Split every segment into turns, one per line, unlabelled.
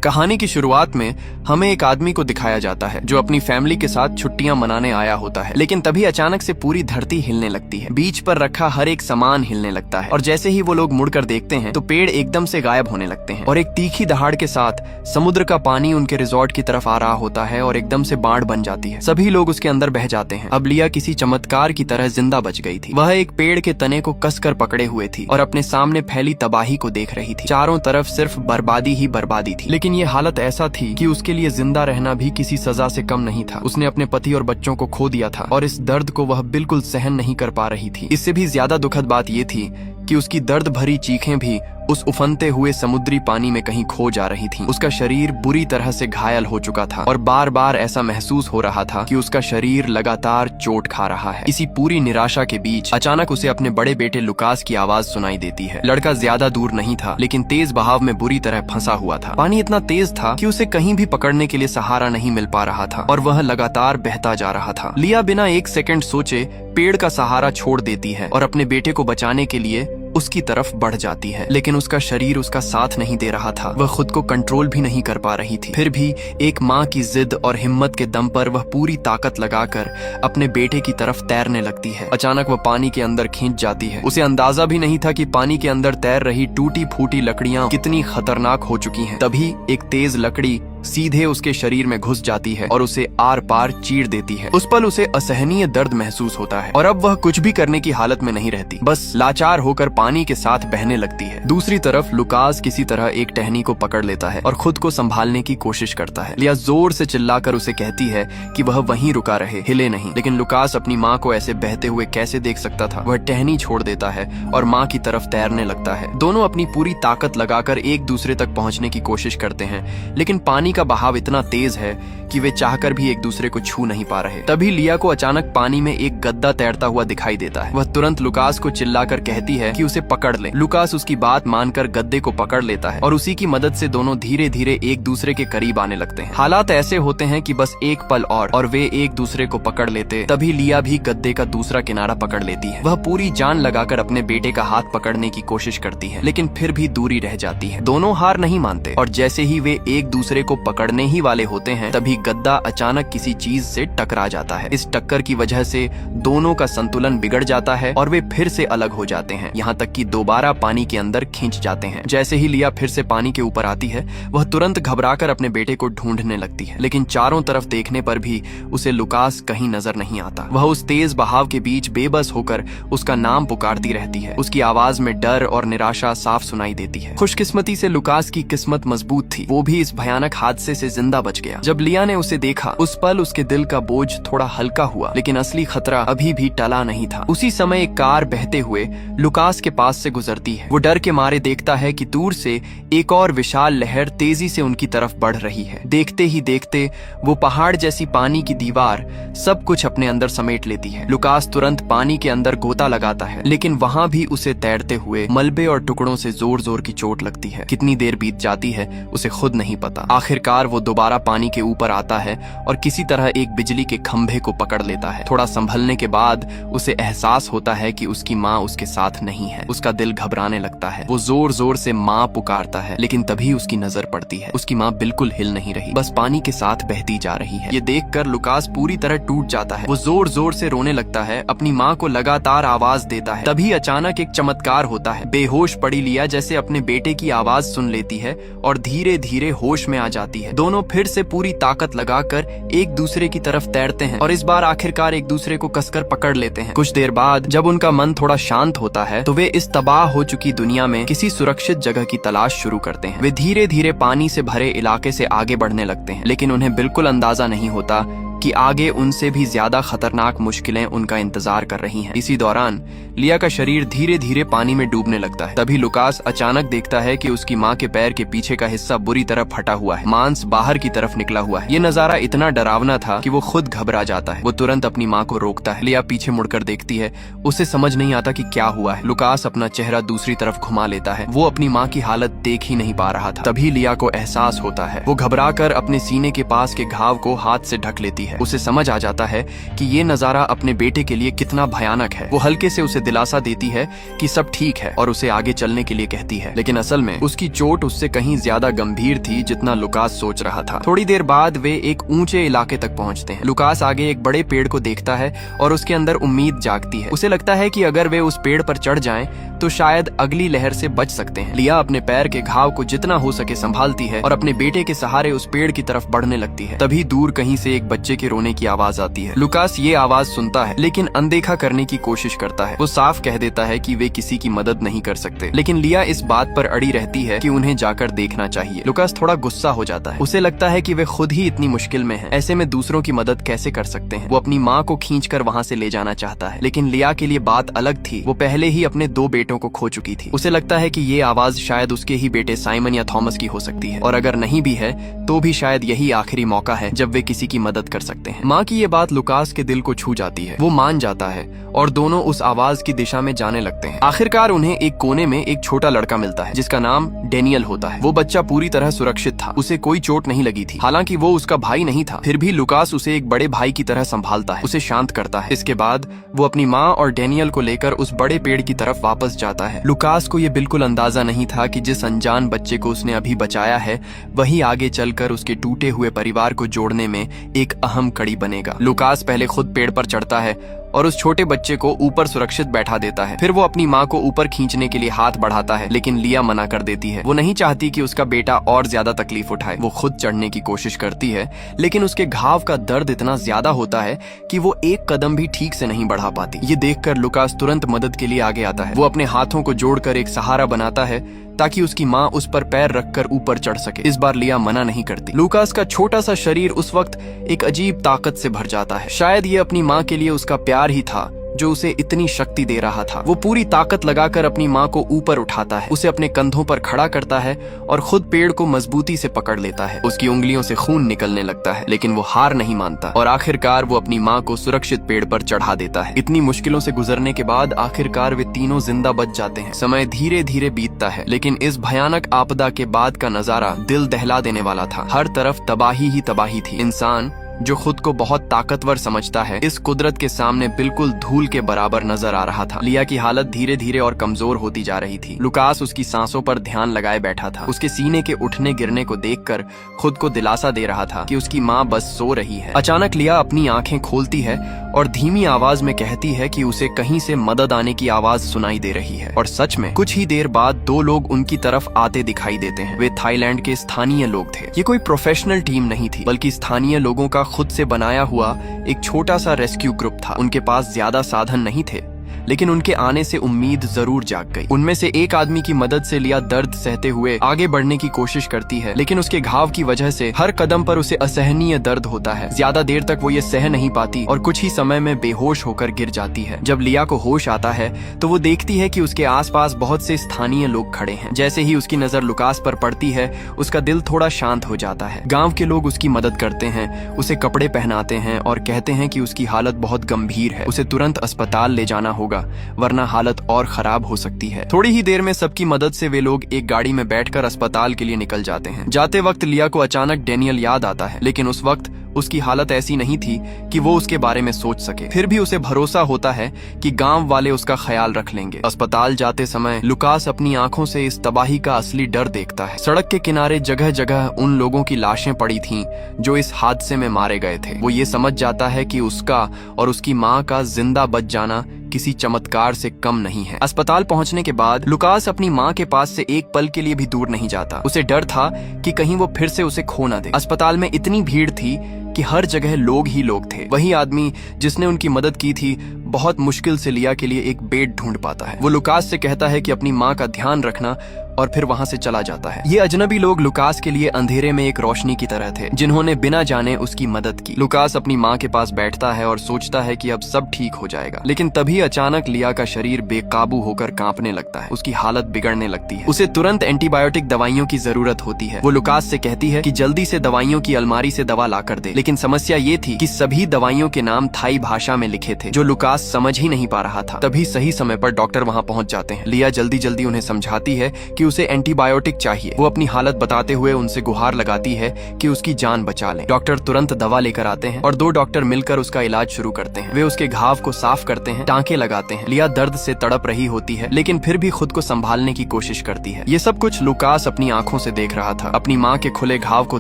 कहानी की शुरुआत में हमें एक आदमी को दिखाया जाता है जो अपनी फैमिली के साथ छुट्टियां मनाने आया होता है, लेकिन तभी अचानक से पूरी धरती हिलने लगती है। बीच पर रखा हर एक सामान हिलने लगता है और जैसे ही वो लोग मुड़कर देखते हैं तो पेड़ एकदम से गायब होने लगते हैं और एक तीखी दहाड़ के साथ समुद्र का पानी उनके रिजॉर्ट की तरफ आ रहा होता है और एकदम से बाढ़ बन जाती है। सभी लोग उसके अंदर बह जाते हैं। अब लिया किसी चमत्कार की तरह जिंदा बच गई थी। वह एक पेड़ के तने को कसकर पकड़े हुए थी और अपने सामने फैली तबाही को देख रही थी। चारों तरफ सिर्फ बर्बादी ही बर्बादी थी, लेकिन ये हालत ऐसा थी कि उसके लिए जिंदा रहना भी किसी सजा से कम नहीं था। उसने अपने पति और बच्चों को खो दिया था और इस दर्द को वह बिल्कुल सहन नहीं कर पा रही थी। इससे भी ज्यादा दुखद बात ये थी कि उसकी दर्द भरी चीखें भी उस उफनते हुए समुद्री पानी में कहीं खो जा रही थीं। उसका शरीर बुरी तरह से घायल हो चुका था और बार बार ऐसा महसूस हो रहा था कि उसका शरीर लगातार चोट खा रहा है। इसी पूरी निराशा के बीच अचानक उसे अपने बड़े बेटे लुकास की आवाज सुनाई देती है। लड़का ज्यादा दूर नहीं था, लेकिन तेज बहाव में बुरी तरह फंसा हुआ था। पानी इतना तेज था कि उसे कहीं भी पकड़ने के लिए सहारा नहीं मिल पा रहा था और वह लगातार बहता जा रहा था। लिया बिना एक सेकंड सोचे पेड़ का सहारा छोड़ देती है और अपने बेटे को बचाने के लिए उसकी तरफ बढ़ जाती है, लेकिन उसका शरीर उसका साथ नहीं दे रहा था। वह खुद को कंट्रोल भी नहीं कर पा रही थी। फिर भी एक माँ की जिद और हिम्मत के दम पर वह पूरी ताकत लगाकर अपने बेटे की तरफ तैरने लगती है। अचानक वह पानी के अंदर खींच जाती है। उसे अंदाजा भी नहीं था कि पानी के अंदर तैर रही टूटी फूटी लकड़ियां कितनी खतरनाक हो चुकी हैं। तभी एक तेज लकड़ी सीधे उसके शरीर में घुस जाती है और उसे आर पार चीर देती है। उस पल उसे असहनीय दर्द महसूस होता है और अब वह कुछ भी करने की हालत में नहीं रहती, बस लाचार होकर पानी के साथ बहने लगती है। दूसरी तरफ लुकास किसी तरह एक टहनी को पकड़ लेता है और खुद को संभालने की कोशिश करता है। लिया जोर से चिल्लाकर उसे कहती है कि वह वहीं रुका रहे, हिले नहीं, लेकिन लुकास अपनी माँ को ऐसे बहते हुए कैसे देख सकता था। वह टहनी छोड़ देता है और माँ की तरफ तैरने लगता है। दोनों अपनी पूरी ताकत लगाकर एक दूसरे तक पहुंचने की कोशिश करते हैं, लेकिन पानी का बहाव इतना तेज है कि वे चाहकर भी एक दूसरे को छू नहीं पा रहे। तभी लिया को अचानक पानी में एक गद्दा तैरता हुआ दिखाई देता है। वह तुरंत लुकास को चिल्लाकर कहती है कि उसे पकड़ ले। लुकास उसकी बात मानकर गद्दे को पकड़ लेता है और उसी की मदद से दोनों धीरे धीरे एक दूसरे के करीब आने लगते हैं। हालात ऐसे होते हैं कि बस एक पल और वे एक दूसरे को पकड़ लेते। तभी लिया भी गद्दे का दूसरा किनारा पकड़ लेती है। वह पूरी जान लगाकर अपने बेटे का हाथ पकड़ने की कोशिश करती है, लेकिन फिर भी दूरी रह जाती है। दोनों हार नहीं मानते और जैसे ही वे एक दूसरे को पकड़ने ही वाले होते हैं तभी गद्दा अचानक किसी चीज से टकरा जाता है। इस टक्कर की वजह से दोनों का संतुलन बिगड़ जाता है और वे फिर से अलग हो जाते हैं, यहाँ तक कि दोबारा पानी के अंदर खींच जाते हैं। जैसे ही लिया फिर से पानी के ऊपर आती है, वह तुरंत घबराकर अपने बेटे को ढूंढने लगती है, लेकिन चारों तरफ देखने पर भी उसे लुकास कहीं नजर नहीं आता। वह उस तेज बहाव के बीच बेबस होकर उसका नाम पुकारती रहती है। उसकी आवाज में डर और निराशा साफ सुनाई देती है। खुशकिस्मती से लुकास की किस्मत मजबूत थी, वो भी इस भयानक हादसे से जिंदा बच गया। जब लिया ने उसे देखा उस पल उसके दिल का बोझ थोड़ा हल्का हुआ, लेकिन असली खतरा अभी भी टला नहीं था। उसी समय एक कार बहते हुए लुकास के पास से गुजरती है। वो डर के मारे देखता है कि दूर से एक और विशाल लहर तेजी से उनकी तरफ बढ़ रही है। देखते ही देखते वो पहाड़ जैसी पानी की दीवार सब कुछ अपने अंदर समेट लेती है। लुकास तुरंत पानी के अंदर गोता लगाता है, लेकिन वहां भी उसे तैरते हुए मलबे और टुकड़ों से जोर जोर की चोट लगती है। कितनी देर बीत जाती है उसे खुद नहीं पता। आखिरकार वो दोबारा पानी के ऊपर आता है और किसी तरह एक बिजली के खंभे को पकड़ लेता है। थोड़ा संभलने के बाद उसे एहसास होता है कि उसकी माँ उसके साथ नहीं है। उसका दिल घबराने लगता है। वो जोर जोर से माँ पुकारता है, लेकिन तभी उसकी नजर पड़ती है। उसकी माँ बिल्कुल हिल नहीं रही, बस पानी के साथ बहती जा रही है। ये देखकर लुकास पूरी तरह टूट जाता है। वो जोर जोर से रोने लगता है, अपनी माँ को लगातार आवाज देता है। तभी अचानक एक चमत्कार होता है। बेहोश पड़ी लिया जैसे अपने बेटे की आवाज सुन लेती है और धीरे धीरे होश में आ जाती है। दोनों फिर से पूरी ताकत लगाकर एक दूसरे की तरफ तैरते हैं और इस बार आखिरकार एक दूसरे को कसकर पकड़ लेते हैं। कुछ देर बाद जब उनका मन थोड़ा शांत होता है तो वे इस तबाह हो चुकी दुनिया में किसी सुरक्षित जगह की तलाश शुरू करते हैं। वे धीरे धीरे पानी से भरे इलाके से आगे बढ़ने लगते हैं, लेकिन उन्हें बिल्कुल अंदाजा नहीं होता कि आगे उनसे भी ज्यादा खतरनाक मुश्किलें उनका इंतजार कर रही हैं। इसी दौरान लिया का शरीर धीरे धीरे पानी में डूबने लगता है। तभी लुकास अचानक देखता है कि उसकी माँ के पैर के पीछे का हिस्सा बुरी तरह फटा हुआ है, मांस बाहर की तरफ निकला हुआ है। ये नजारा इतना डरावना था कि वो खुद घबरा जाता है। वो तुरंत अपनी माँ को रोकता है। लिया पीछे मुड़कर देखती है, उसे समझ नहीं आता कि क्या हुआ है। लुकास अपना चेहरा दूसरी तरफ घुमा लेता है। वो अपनी माँ की हालत देख ही नहीं पा रहा था। तभी लिया को एहसास होता है। वो घबरा कर अपने सीने के पास के घाव को हाथ से ढक लेती है। है। उसे समझ आ जाता है कि ये नजारा अपने बेटे के लिए कितना भयानक है। वो हल्के से उसे दिलासा देती है कि सब ठीक है और उसे आगे चलने के लिए कहती है, लेकिन असल में उसकी चोट उससे कहीं ज्यादा गंभीर थी जितना लुकास सोच रहा था। थोड़ी देर बाद वे एक ऊंचे इलाके तक पहुंचते हैं। लुकास आगे एक बड़े पेड़ को देखता है और उसके अंदर उम्मीद जागती है। उसे लगता है कि अगर वे उस पेड़ पर चढ़ जाएं तो शायद अगली लहर से बच सकते हैं। लिया अपने पैर के घाव को जितना हो सके संभालती है और अपने बेटे के सहारे उस पेड़ की तरफ बढ़ने लगती है। तभी दूर कहीं से एक बच्चे के रोने की आवाज आती है। लुकास ये आवाज सुनता है लेकिन अनदेखा करने की कोशिश करता है। वो साफ कह देता है कि वे किसी की मदद नहीं कर सकते, लेकिन लिया इस बात पर अड़ी रहती है कि उन्हें जाकर देखना चाहिए। लुकास थोड़ा गुस्सा हो जाता है। उसे लगता है कि वे खुद ही इतनी मुश्किल में हैं, ऐसे में दूसरों की मदद कैसे कर सकते हैं। वो अपनी माँ को खींचकर वहाँ से ले जाना चाहता है, लेकिन लिया के लिए बात अलग थी। वो पहले ही अपने 2 बेटों को खो चुकी थी। उसे लगता है कि ये आवाज शायद उसके ही बेटे साइमन या थॉमस की हो सकती है, और अगर नहीं भी है तो भी शायद यही आखिरी मौका है जब वे किसी की मदद कर सकते हैं। माँ की ये बात लुकास के दिल को छू जाती है। वो मान जाता है और दोनों उस आवाज की दिशा में जाने लगते हैं। आखिरकार उन्हें एक कोने में एक छोटा लड़का मिलता है जिसका नाम डेनियल होता है। वो बच्चा पूरी तरह सुरक्षित था, उसे कोई चोट नहीं लगी थी। हालांकि वो उसका भाई नहीं था, फिर भी लुकास उसे एक बड़े भाई की तरह संभालता है, उसे शांत करता है। इसके बाद वो अपनी माँ और डेनियल को लेकर उस बड़े पेड़ की तरफ वापस जाता है। लुकास को ये बिल्कुल अंदाजा नहीं था कि जिस अनजान बच्चे को उसने अभी बचाया है वही आगे चलकर उसके टूटे हुए परिवार को जोड़ने में एक अहम कड़ी बनेगा। लुकास पहले खुद पेड़ पर चढ़ता है और उस छोटे बच्चे को ऊपर सुरक्षित बैठा देता है। फिर वो अपनी माँ को ऊपर खींचने के लिए हाथ बढ़ाता है, लेकिन लिया मना कर देती है। वो नहीं चाहती कि उसका बेटा और ज्यादा तकलीफ उठाए। वो खुद चढ़ने की कोशिश करती है, लेकिन उसके घाव का दर्द इतना ज्यादा होता है कि वो एक कदम भी ठीक से नहीं बढ़ा पाती। ये देखकर लुकास तुरंत मदद के लिए आगे आता है। वो अपने हाथों को जोड़कर एक सहारा बनाता है ताकि उसकी माँ उस पर पैर रखकर ऊपर चढ़ सके। इस बार लिया मना नहीं करती। लुकास का छोटा सा शरीर उस वक्त एक अजीब ताकत से भर जाता है। शायद ये अपनी माँ के लिए उसका प्यार ही था जो उसे इतनी शक्ति दे रहा था। वो पूरी ताकत लगाकर अपनी माँ को ऊपर उठाता है, उसे अपने कंधों पर खड़ा करता है और खुद पेड़ को मजबूती से पकड़ लेता है। उसकी उंगलियों से खून निकलने लगता है, लेकिन वो हार नहीं मानता और आखिरकार वो अपनी माँ को सुरक्षित पेड़ पर चढ़ा देता है। इतनी मुश्किलों से गुजरने के बाद आखिरकार वे तीनों जिंदा बच जाते हैं। समय धीरे धीरे बीतता है, लेकिन इस भयानक आपदा के बाद का नजारा दिल दहला देने वाला था। हर तरफ तबाही ही तबाही थी। इंसान जो खुद को बहुत ताकतवर समझता है, इस कुदरत के सामने बिल्कुल धूल के बराबर नजर आ रहा था। लिया की हालत धीरे धीरे और कमजोर होती जा रही थी। लुकास उसकी सांसों पर ध्यान लगाए बैठा था। उसके सीने के उठने गिरने को देखकर खुद को दिलासा दे रहा था कि उसकी माँ बस सो रही है। अचानक लिया अपनी आंखें खोलती है और धीमी आवाज में कहती है कि उसे कहीं से मदद आने की आवाज सुनाई दे रही है। और सच में कुछ ही देर बाद 2 लोग उनकी तरफ आते दिखाई देते हैं। वे थाईलैंड के स्थानीय लोग थे। ये कोई प्रोफेशनल टीम नहीं थी, बल्कि स्थानीय लोगों का खुद से बनाया हुआ एक छोटा सा रेस्क्यू ग्रुप था। उनके पास ज्यादा साधन नहीं थे, लेकिन उनके आने से उम्मीद जरूर जाग गई। उनमें से एक आदमी की मदद से लिया दर्द सहते हुए आगे बढ़ने की कोशिश करती है, लेकिन उसके घाव की वजह से हर कदम पर उसे असहनीय दर्द होता है। ज्यादा देर तक वो ये सह नहीं पाती और कुछ ही समय में बेहोश होकर गिर जाती है। जब लिया को होश आता है तो वो देखती है कि उसके आसपास बहुत से स्थानीय लोग खड़े हैं। जैसे ही उसकी नजर लुकास पर पड़ती है, उसका दिल थोड़ा शांत हो जाता है। गाँव के लोग उसकी मदद करते हैं, उसे कपड़े पहनाते हैं और कहते हैं कि उसकी हालत बहुत गंभीर है, उसे तुरंत अस्पताल ले जाना होगा, वरना हालत और खराब हो सकती है। थोड़ी ही देर में सबकी मदद से वे लोग एक गाड़ी में बैठकर अस्पताल के लिए निकल जाते हैं। जाते वक्त लिया को अचानक डेनियल याद आता है, लेकिन उस वक्त उसकी हालत ऐसी नहीं थी कि वो उसके बारे में सोच सके। फिर भी उसे भरोसा होता है कि गांव वाले उसका ख्याल रख लेंगे। अस्पताल जाते समय लुकास अपनी आंखों से इस तबाही का असली डर देखता है। सड़क के किनारे जगह जगह उन लोगों की लाशें पड़ी थीं जो इस हादसे में मारे गए थे। वो ये समझ जाता है कि उसका और उसकी माँ का जिंदा बच जाना किसी चमत्कार से कम नहीं है। अस्पताल पहुंचने के बाद लुकास अपनी माँ के पास से एक पल के लिए भी दूर नहीं जाता। उसे डर था कि कहीं वो फिर से उसे खो ना दे। अस्पताल में इतनी भीड़ थी कि हर जगह लोग ही लोग थे। वही आदमी जिसने उनकी मदद की थी बहुत मुश्किल से लिया के लिए एक बेड ढूंढ पाता है। वो लुकास से कहता है कि अपनी माँ का ध्यान रखना और फिर वहां से चला जाता है। ये अजनबी लोग लुकास के लिए अंधेरे में एक रोशनी की तरह थे, जिन्होंने बिना जाने उसकी मदद की। लुकास अपनी माँ के पास बैठता है और सोचता है कि अब सब ठीक हो जाएगा, लेकिन तभी अचानक लिया का शरीर बेकाबू होकर कांपने लगता है। उसकी हालत बिगड़ने लगती है। उसे तुरंत एंटीबायोटिक दवाइयों की जरूरत होती है। वो लुकास से कहती है कि जल्दी से दवाइयों की अलमारी से दवा ला कर दे, लेकिन समस्या ये थी कि सभी दवाइयों के नाम थाई भाषा में लिखे थे जो लुकास समझ ही नहीं पा रहा था। तभी सही समय पर डॉक्टर वहाँ पहुँच जाते हैं। लिया जल्दी जल्दी उन्हें समझाती है कि उसे एंटीबायोटिक चाहिए। वो अपनी हालत बताते हुए उनसे गुहार लगाती है कि उसकी जान बचा लें। डॉक्टर तुरंत दवा लेकर आते हैं और 2 डॉक्टर मिलकर उसका इलाज शुरू करते हैं। वे उसके घाव को साफ करते हैं, टांके लगाते हैं। लिया दर्द से तड़प रही होती है लेकिन फिर भी खुद को संभालने की कोशिश करती है। ये सब कुछ लुकास अपनी आंखों से देख रहा था। अपनी माँ के खुले घाव को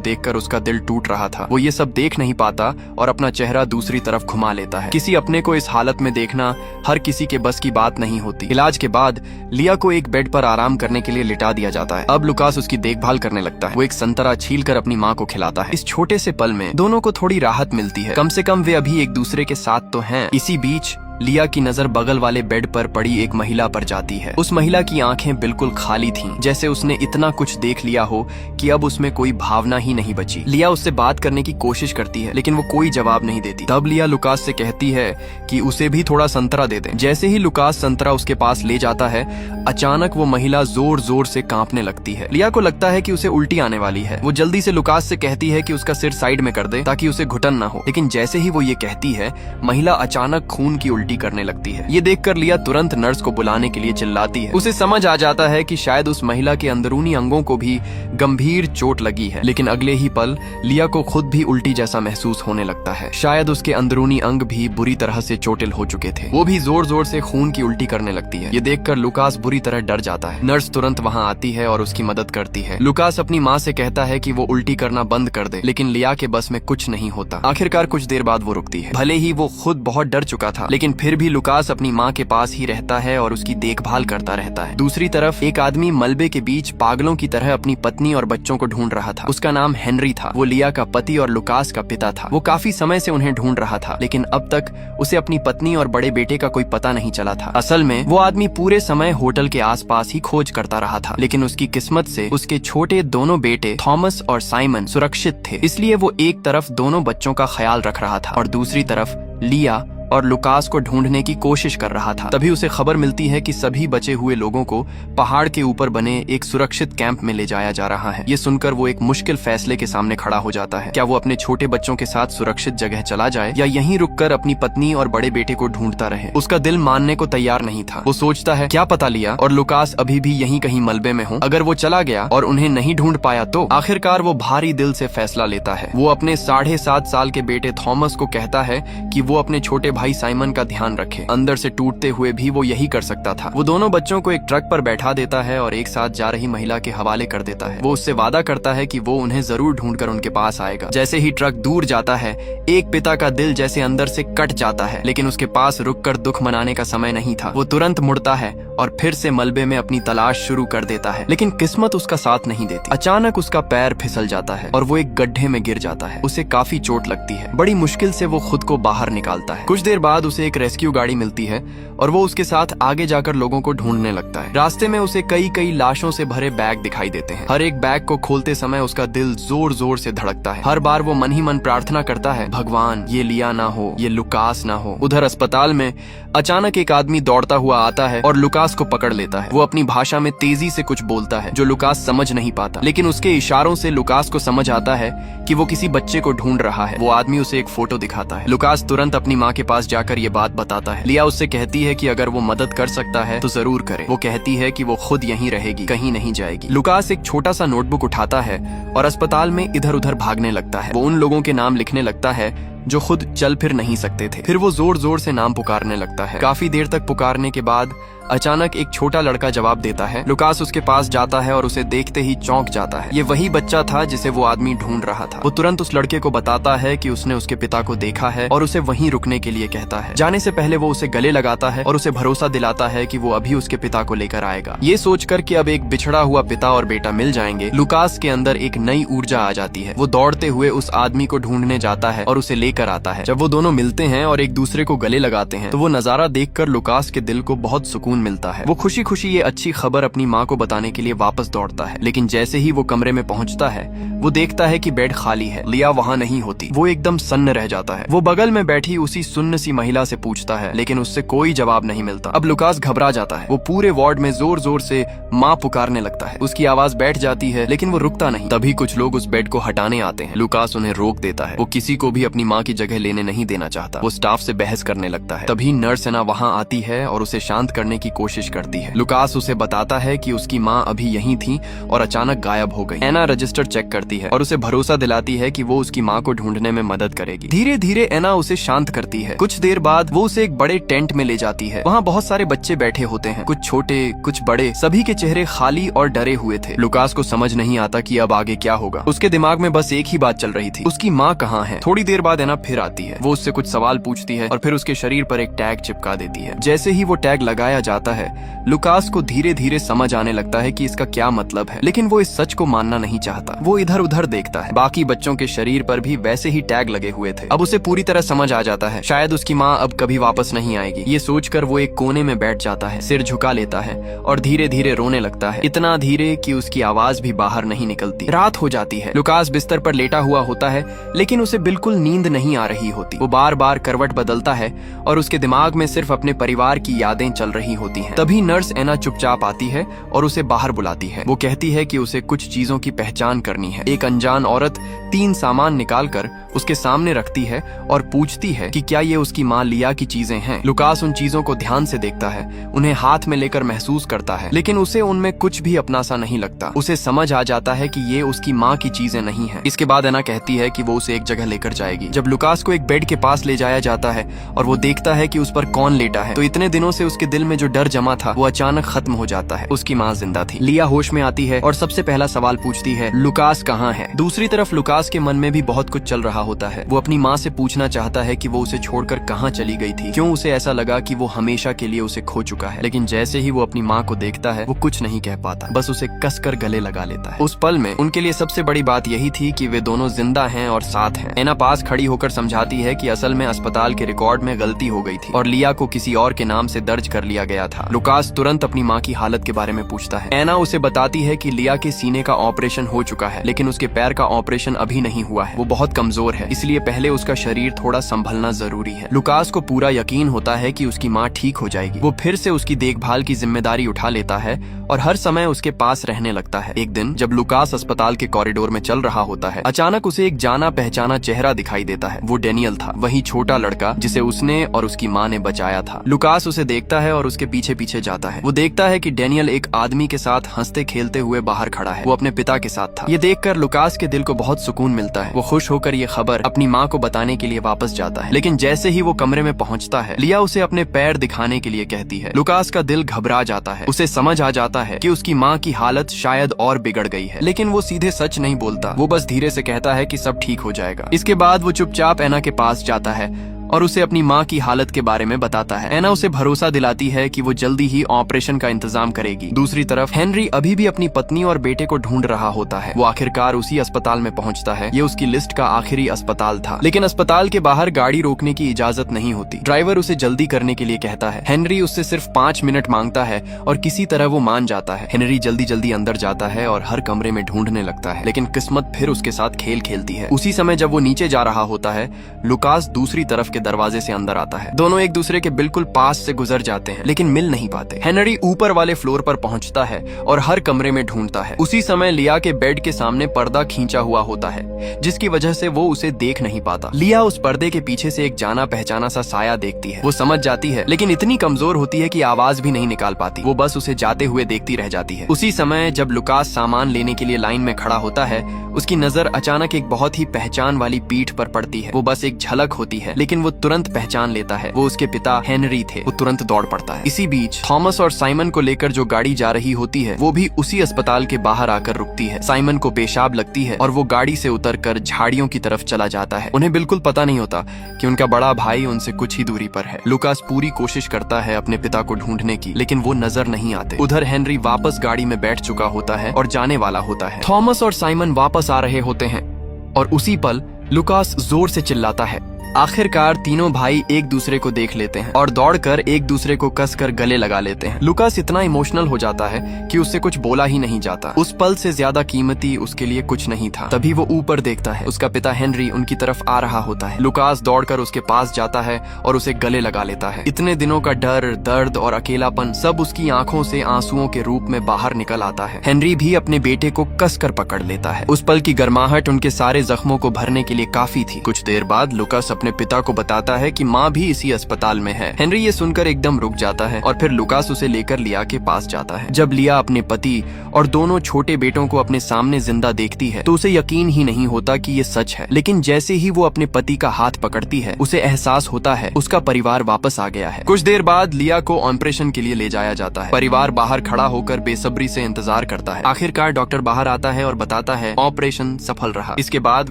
देखकर उसका दिल टूट रहा था। वो ये सब देख नहीं पाता और अपना चेहरा दूसरी तरफ घुमा लेता है। किसी अपने को इस हालत में देखना हर किसी के बस की बात नहीं होती। इलाज के बाद लिया को एक बेड पर आराम करने के लिए लिटा दिया जाता है। अब लुकास उसकी देखभाल करने लगता है। वो एक संतरा छीलकर अपनी माँ को खिलाता है। इस छोटे से पल में दोनों को थोड़ी राहत मिलती है। कम से कम वे अभी एक दूसरे के साथ तो हैं। इसी बीच लिया की नजर बगल वाले बेड पर पड़ी एक महिला पर जाती है। उस महिला की आंखें बिल्कुल खाली थीं, जैसे उसने इतना कुछ देख लिया हो कि अब उसमें कोई भावना ही नहीं बची। लिया उससे बात करने की कोशिश करती है लेकिन वो कोई जवाब नहीं देती। तब लिया लुकास से कहती है कि उसे भी थोड़ा संतरा दे दे। जैसे ही लुकास संतरा उसके पास ले जाता है, अचानक वो महिला जोर जोर से कांपने लगती है। लिया को लगता है कि उसे उल्टी आने वाली है। वो जल्दी से लुकास से कहती है कि उसका सिर साइड में कर दे ताकि उसे घुटन ना हो। लेकिन जैसे ही वो ये कहती है, महिला अचानक खून की उल्टी करने लगती है। ये देखकर लिया तुरंत नर्स को बुलाने के लिए चिल्लाती है। उसे समझ आ जाता है कि शायद उस महिला के अंदरूनी अंगों को भी गंभीर चोट लगी है। लेकिन अगले ही पल लिया को खुद भी उल्टी जैसा महसूस होने लगता है। शायद उसके अंदरूनी अंग भी बुरी तरह से चोटिल हो चुके थे। वो भी जोर जोर से खून की उल्टी करने लगती है। ये देखकर लुकास बुरी तरह डर जाता है। नर्स तुरंत वहाँ आती है और उसकी मदद करती है। लुकास अपनी माँ से कहता है कि वो उल्टी करना बंद कर दे, लेकिन लिया के बस में कुछ नहीं होता। आखिरकार कुछ देर बाद वो रुकती है। भले ही वो खुद बहुत डर चुका था, लेकिन फिर भी लुकास अपनी माँ के पास ही रहता है और उसकी देखभाल करता रहता है। दूसरी तरफ एक आदमी मलबे के बीच पागलों की तरह अपनी पत्नी और बच्चों को ढूंढ रहा था। उसका नाम हेनरी था। वो लिया का पति और लुकास का पिता था। वो काफी समय से उन्हें ढूंढ रहा था, लेकिन अब तक उसे अपनी पत्नी और बड़े बेटे का कोई पता नहीं चला था। असल में वो आदमी पूरे समय होटल के आसपास ही खोज करता रहा था, लेकिन उसकी किस्मत से उसके छोटे दोनों बेटे थॉमस और साइमन सुरक्षित थे। इसलिए वो एक तरफ दोनों बच्चों का ख्याल रख रहा था और दूसरी तरफ लिया और लुकास को ढूंढने की कोशिश कर रहा था। तभी उसे खबर मिलती है कि सभी बचे हुए लोगों को पहाड़ के ऊपर बने एक सुरक्षित कैंप में ले जाया जा रहा है। ये सुनकर वो एक मुश्किल फैसले के सामने खड़ा हो जाता है। क्या वो अपने छोटे बच्चों के साथ सुरक्षित जगह चला जाए या यहीं रुककर अपनी पत्नी और बड़े बेटे को ढूंढता रहे? उसका दिल मानने को तैयार नहीं था। वो सोचता है क्या पता लिया और लुकास अभी भी यहीं कहीं मलबे में हो। अगर वो चला गया और उन्हें नहीं ढूंढ पाया तो? आखिरकार वो भारी दिल से फैसला लेता है। वो अपने 7.5 साल के बेटे थॉमस को कहता है कि वो अपने छोटे भाई साइमन का ध्यान रखे। अंदर से टूटते हुए भी वो यही कर सकता था। वो दोनों बच्चों को एक ट्रक पर बैठा देता है और एक साथ जा रही महिला के हवाले कर देता है। वो उससे वादा करता है कि वो उन्हें जरूर ढूंढकर उनके पास आएगा। जैसे ही ट्रक दूर जाता है, एक पिता का दिल जैसे अंदर से कट जाता है, लेकिन उसके पास रुककर दुख मनाने का समय नहीं था। वो तुरंत मुड़ता है और फिर से मलबे में अपनी तलाश शुरू कर देता है, लेकिन किस्मत उसका साथ नहीं देती। अचानक उसका पैर फिसल जाता है और वो एक गड्ढे में गिर जाता है। उसे काफी चोट लगती है। बड़ी मुश्किल से वो खुद को बाहर निकालता है। कुछ देर बाद उसे एक रेस्क्यू गाड़ी मिलती है और वो उसके साथ आगे जाकर लोगों को ढूंढने लगता है। रास्ते में उसे कई लाशों से भरे बैग दिखाई देते हैं। हर एक बैग को खोलते समय उसका दिल जोर जोर से धड़कता है। हर बार वो मन ही मन प्रार्थना करता है, भगवान ये लिया ना हो, ये लुकास ना हो। उधर अस्पताल में अचानक एक आदमी दौड़ता हुआ आता है और लुकास को पकड़ लेता है। वो अपनी भाषा में तेजी से कुछ बोलता है जो लुकास समझ नहीं पाता, लेकिन उसके इशारों से लुकास को समझ आता है कि वो किसी बच्चे को ढूंढ रहा है। वो आदमी उसे एक फोटो दिखाता है। लुकास तुरंत अपनी माँ के पास जाकर ये बात बताता है। लिया उससे कहती है कि अगर वो मदद कर सकता है तो जरूर करे। वो कहती है कि वो खुद यहीं रहेगी, कहीं नहीं जाएगी। लुकास एक छोटा सा नोटबुक उठाता है और अस्पताल में इधर उधर भागने लगता है। वो उन लोगों के नाम लिखने लगता है जो खुद चल फिर नहीं सकते थे। फिर वो जोर जोर से नाम पुकारने लगता है। काफी देर तक पुकारने के बाद अचानक एक छोटा लड़का जवाब देता है। लुकास उसके पास जाता है और उसे देखते ही चौंक जाता है। ये वही बच्चा था जिसे वो आदमी ढूंढ रहा था। वो तुरंत उस लड़के को बताता है कि उसने उसके पिता को देखा है और उसे वहीं रुकने के लिए कहता है। जाने से पहले वो उसे गले लगाता है और उसे भरोसा दिलाता है कि वो अभी उसके पिता को लेकर आएगा। ये सोचकर कि अब एक बिछड़ा हुआ पिता और बेटा मिल जाएंगे, लुकास के अंदर एक नई ऊर्जा आ जाती है। वो दौड़ते हुए उस आदमी को ढूंढने जाता है और उसे लेकर आता है। जब वो दोनों मिलते हैं और एक दूसरे को गले लगाते हैं तो वो नजारा देखकर लुकास के दिल को बहुत सुकून मिलता है। वो खुशी खुशी ये अच्छी खबर अपनी माँ को बताने के लिए वापस दौड़ता है, लेकिन जैसे ही वो कमरे में पहुंचता है वो देखता है कि बेड खाली है, लिया वहाँ नहीं होती। वो एकदम सन्न रह जाता है। वो बगल में बैठी उसी सुन्न सी महिला से पूछता है, लेकिन उससे कोई जवाब नहीं मिलता। अब लुकास घबरा जाता है। वो पूरे वार्ड में जोर जोर से माँ पुकारने लगता है। उसकी आवाज बैठ जाती है, लेकिन वो रुकता नहीं। तभी कुछ लोग उस बेड को हटाने आते हैं। लुकास उन्हें रोक देता है। वो किसी को भी अपनी माँ की जगह लेने नहीं देना चाहता। वो स्टाफ से बहस करने लगता है। तभी नर्स एना वहाँ आती है और उसे शांत करने की कोशिश करती है। लुकास उसे बताता है कि उसकी माँ अभी यहीं थी और अचानक गायब हो गई। एना रजिस्टर चेक करती है और उसे भरोसा दिलाती है कि वो उसकी माँ को ढूंढने में मदद करेगी। धीरे धीरे एना उसे शांत करती है। कुछ देर बाद वो उसे एक बड़े टेंट में ले जाती है। वहाँ बहुत सारे बच्चे बैठे होते हैं, कुछ छोटे कुछ बड़े। सभी के चेहरे खाली और डरे हुए थे। लुकास को समझ नहीं आता कि अब आगे क्या होगा। उसके दिमाग में बस एक ही बात चल रही थी, उसकी माँ कहाँ है। थोड़ी देर बाद एना फिर आती है। वो उससे कुछ सवाल पूछती है और फिर उसके शरीर पर एक टैग चिपका देती है। जैसे ही वो टैग लगाया जाता है, लुकास को धीरे धीरे समझ आने लगता है कि इसका क्या मतलब है, लेकिन वो इस सच को मानना नहीं चाहता। वो इधर उधर देखता है। बाकी बच्चों के शरीर पर भी वैसे ही टैग लगे हुए थे। अब उसे पूरी तरह समझ आ जाता है, शायद उसकी माँ अब कभी वापस नहीं आएगी। ये सोचकर वो एक कोने में बैठ जाता है, सिर झुका लेता है और धीरे धीरे रोने लगता है, इतना धीरे कि उसकी आवाज भी बाहर नहीं निकलती। रात हो जाती है। लुकास बिस्तर पर लेटा हुआ होता है, लेकिन उसे बिल्कुल नींद नहीं आ रही होती। वो बार बार करवट बदलता है और उसके दिमाग में सिर्फ अपने परिवार की यादें चल रही होती हैं। तभी नर्स एना चुपचाप आती है और उसे बाहर बुलाती है। वो कहती है कि उसे कुछ चीजों की पहचान करनी है। एक अनजान औरत 3 सामान निकालकर उसके सामने रखती है और पूछती है कि क्या ये उसकी माँ लिया की चीजें हैं। लुकास उन चीजों को ध्यान से देखता है, उन्हें हाथ में लेकर महसूस करता है, लेकिन उसे उनमें कुछ भी अपना सा नहीं लगता। उसे समझ आ जाता है कि ये उसकी माँ की चीजें नहीं है। इसके बाद एना कहती है कि वो उसे एक जगह लेकर जाएगी। जब लुकास को एक बेड के पास ले जाया जाता है और वो देखता है कि उस पर कौन लेटा है, तो इतने दिनों से उसके दिल में जो डर जमा था वो अचानक खत्म हो जाता है। उसकी माँ जिंदा थी। लिया होश में आती है और सबसे पहला सवाल पूछती है, लुकास कहाँ है। दूसरी तरफ लुकास के मन में भी बहुत कुछ चल रहा होता है। वो अपनी माँ से पूछना चाहता है कि वो उसे छोड़कर कहाँ चली गई थी, क्यों उसे ऐसा लगा कि वो हमेशा के लिए उसे खो चुका है। लेकिन जैसे ही वो अपनी माँ को देखता है वो कुछ नहीं कह पाता, बस उसे कसकर गले लगा लेता है। उस पल में उनके लिए सबसे बड़ी बात यही थी कि वे दोनों जिंदा हैं और साथ हैं। एना पास खड़ी होकर समझाती है कि असल में अस्पताल के रिकॉर्ड में गलती हो गई थी और लिया को किसी और के नाम से दर्ज कर लिया गया था। लुकास तुरंत अपनी माँ की हालत के बारे में पूछता है। एना उसे बताती है कि लिया के सीने का ऑपरेशन हो चुका है, लेकिन उसके पैर का ऑपरेशन अभी नहीं हुआ है। वो बहुत कमजोर है, इसलिए पहले उसका शरीर थोड़ा संभलना जरूरी है। लुकास को पूरा यकीन होता है कि उसकी माँ ठीक हो जाएगी। वो फिर से उसकी देखभाल की जिम्मेदारी उठा लेता है और हर समय उसके पास रहने लगता है। एक दिन जब लुकास अस्पताल के कॉरिडोर में चल रहा होता है, अचानक उसे एक जाना पहचाना चेहरा दिखाई देता है। वो डेनियल था, वही छोटा लड़का जिसे उसने और उसकी माँ ने बचाया था। लुकास उसे देखता है और उसके पीछे पीछे जाता है। वो देखता है कि डेनियल एक आदमी के साथ हंसते खेलते हुए बाहर खड़ा है। वो अपने पिता के साथ था। ये देखकर लुकास के दिल को बहुत सुकून मिलता है। वो खुश होकर ये खबर अपनी माँ को बताने के लिए वापस जाता है, लेकिन जैसे ही वो कमरे में पहुंचता है, लिया उसे अपने पैर दिखाने के लिए कहती है। लुकास का दिल घबरा जाता है। उसे समझ आ जाता है कि उसकी माँ की हालत शायद और बिगड़ गई है, लेकिन वो सीधे सच नहीं बोलता। वो बस धीरे से कहता है कि सब ठीक हो जाएगा। इसके बाद वो चुपचाप एना के पास जाता है और उसे अपनी माँ की हालत के बारे में बताता है। एना उसे भरोसा दिलाती है कि वो जल्दी ही ऑपरेशन का इंतजाम करेगी। दूसरी तरफ हेनरी अभी भी अपनी पत्नी और बेटे को ढूंढ रहा होता है। वो आखिरकार उसी अस्पताल में पहुंचता है। ये उसकी लिस्ट का आखिरी अस्पताल था, लेकिन अस्पताल के बाहर गाड़ी रोकने की इजाजत नहीं होती। ड्राइवर उसे जल्दी करने के लिए कहता है। हेनरी उससे सिर्फ 5 मिनट मांगता है और किसी तरह वो मान जाता है। हेनरी जल्दी जल्दी अंदर जाता है और हर कमरे में ढूंढने लगता है, लेकिन किस्मत फिर उसके साथ खेल खेलती है। उसी समय जब वो नीचे जा रहा होता है, लुकास दूसरी तरफ के दरवाजे से अंदर आता है। दोनों एक दूसरे के बिल्कुल पास से गुजर जाते हैं, लेकिन मिल नहीं पाते। हेनरी ऊपर वाले फ्लोर पर पहुंचता है और हर कमरे में ढूंढता है। उसी समय लिया के बेड के सामने पर्दा खींचा हुआ होता है, जिसकी वजह से वो उसे देख नहीं पाता। लिया उस पर्दे के पीछे से एक जाना पहचाना सा साया देखती है। वो समझ जाती है, लेकिन इतनी कमजोर होती है कि आवाज भी नहीं निकाल पाती। वो बस उसे जाते हुए देखती रह जाती है। उसी समय जब लुकास सामान लेने के लिए लाइन में खड़ा होता है, उसकी नजर अचानक एक बहुत ही पहचान वाली पीठ पर पड़ती है। वो बस एक झलक होती है, लेकिन वो तुरंत पहचान लेता है। वो उसके पिता हेनरी थे। वो तुरंत दौड़ पड़ता है। इसी बीच थॉमस और साइमन को लेकर जो गाड़ी जा रही होती है, वो भी उसी अस्पताल के बाहर आकर रुकती है। साइमन को पेशाब लगती है और वो गाड़ी से उतरकर झाड़ियों की तरफ चला जाता है। उन्हें बिल्कुल पता नहीं होता कि उनका बड़ा भाई उनसे कुछ ही दूरी पर है। लुकास पूरी कोशिश करता है अपने पिता को ढूंढने की, लेकिन वो नजर नहीं आते। उधर हेनरी वापस गाड़ी में बैठ चुका होता है और जाने वाला होता है। थॉमस और साइमन वापस आ रहे होते हैं और उसी पल लुकास जोर से चिल्लाता है, आखिरकार तीनों भाई एक दूसरे को देख लेते हैं और दौड़कर एक दूसरे को कसकर गले लगा लेते हैं। लुकास इतना इमोशनल हो जाता है कि उससे कुछ बोला ही नहीं जाता। उस पल से ज्यादा कीमती उसके लिए कुछ नहीं था। तभी वो ऊपर देखता है, उसका पिता हेनरी उनकी तरफ आ रहा होता है। लुकास दौड़कर उसके पास जाता है और उसे गले लगा लेता है। इतने दिनों का डर, दर्द और अकेलापन सब उसकी आंखों से आंसुओं के रूप में बाहर निकल आता है। हेनरी भी अपने बेटे को कसकर पकड़ लेता है। उस पल की गर्माहट उनके सारे जख्मों को भरने के लिए काफी थी। कुछ देर बाद लुकास अपने पिता को बताता है कि माँ भी इसी अस्पताल में है। हेनरी ये सुनकर एकदम रुक जाता है और फिर लुकास उसे लेकर लिया के पास जाता है। जब लिया अपने पति और दोनों छोटे बेटों को अपने सामने जिंदा देखती है तो उसे यकीन ही नहीं होता कि ये सच है। लेकिन जैसे ही वो अपने पति का हाथ पकड़ती है उसे एहसास होता है उसका परिवार वापस आ गया है। कुछ देर बाद लिया को ऑपरेशन के लिए ले जाया जाता है। परिवार बाहर खड़ा होकर बेसब्री से इंतजार करता है। आखिरकार डॉक्टर बाहर आता है और बताता है ऑपरेशन सफल रहा। इसके बाद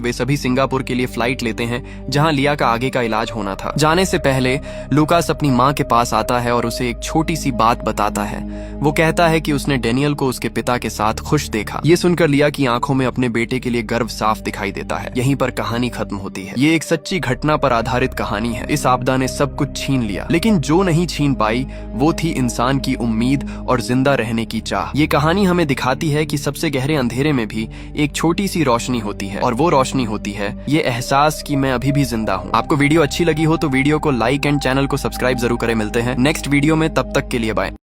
वे सभी सिंगापुर के लिए फ्लाइट लेते हैं जहां लिया का आगे का इलाज होना था। जाने से पहले लुकास अपनी माँ के पास आता है और उसे एक छोटी सी बात बताता है। वो कहता है कि उसने डेनियल को उसके पिता के साथ खुश देखा। ये सुनकर लिया की आंखों में अपने बेटे के लिए गर्व साफ दिखाई देता है। यहीं पर कहानी खत्म होती है। ये एक सच्ची घटना पर आधारित कहानी है। इस आपदा ने सब कुछ छीन लिया, लेकिन जो नहीं छीन पाई वो थी इंसान की उम्मीद और जिंदा रहने की चाह। ये कहानी हमें दिखाती है कि सबसे गहरे अंधेरे में भी एक छोटी सी रोशनी होती है और वो रोशनी होती है ये एहसास कि मैं अभी भी जिंदा हूँ। आपको वीडियो अच्छी लगी हो तो वीडियो को लाइक एंड चैनल को सब्सक्राइब जरूर करें। मिलते हैं नेक्स्ट वीडियो में, तब तक के लिए बाय।